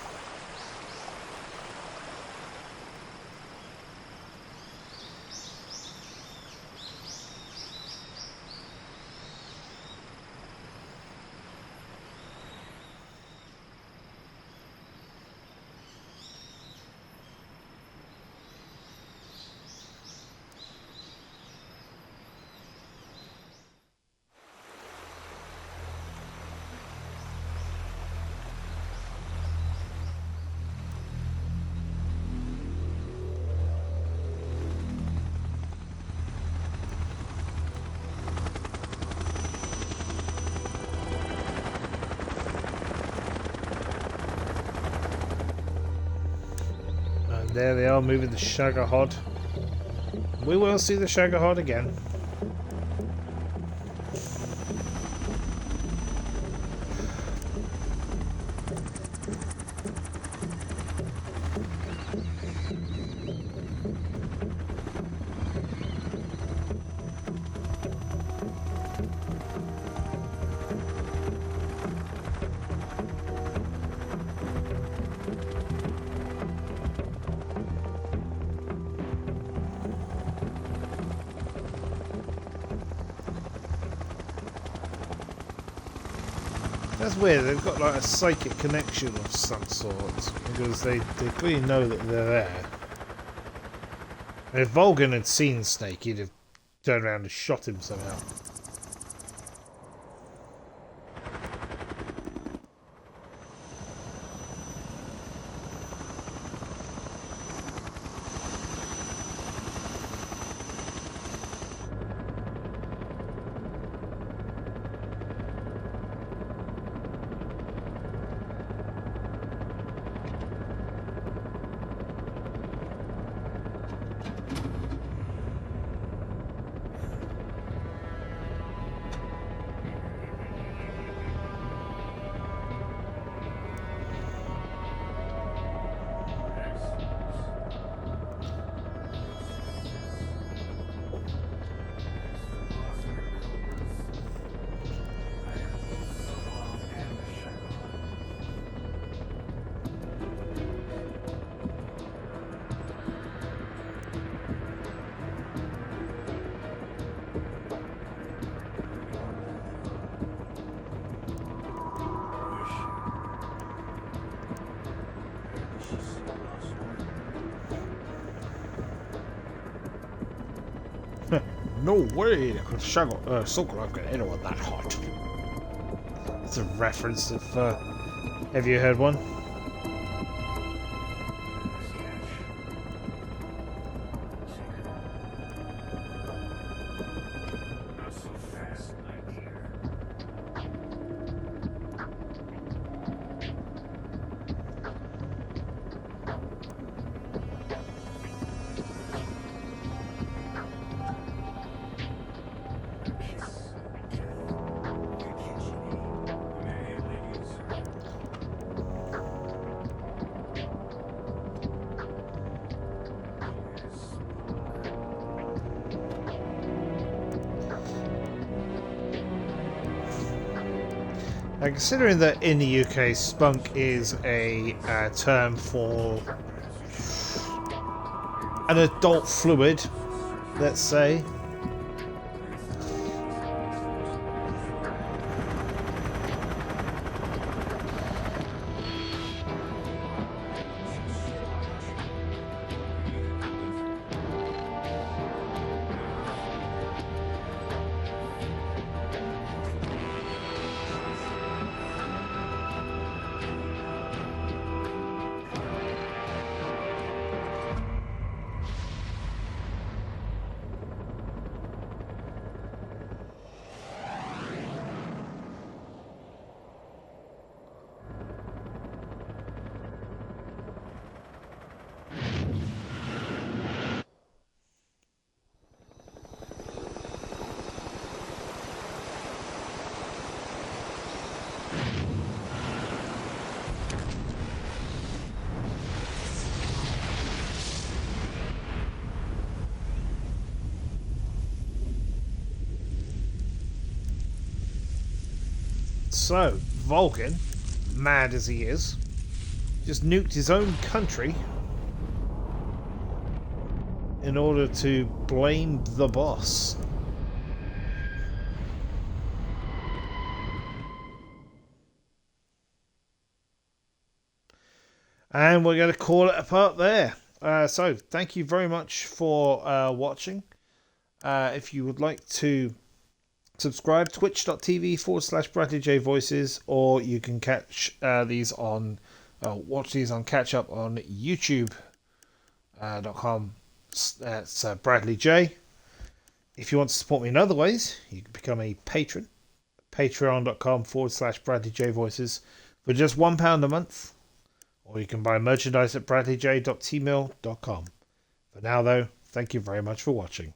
There they are, moving the Shagahod. We will see the Shagahod again. That's weird, they've got like a psychic connection of some sort, because they clearly know that they're there. And if Vulcan had seen Snake, he'd have turned around and shot him somehow. No way! Sokolov got anyone that hot. It's a reference if have you heard one? Now, considering that in the UK, spunk is a term for an adult fluid, let's say. So, Vulcan, mad as he is, just nuked his own country in order to blame the boss. And we're going to call it apart there. So, thank you very much for watching. If you would like to subscribe, twitch.tv/Bradley J Voices, or you can catch these on, watch these on catch up on youtube.com. That's Bradley J. If you want to support me in other ways, you can become a patron. Patreon.com/Bradley J Voices for just £1 a month, or you can buy merchandise at bradleyj.tmill.com. For now though, thank you very much for watching.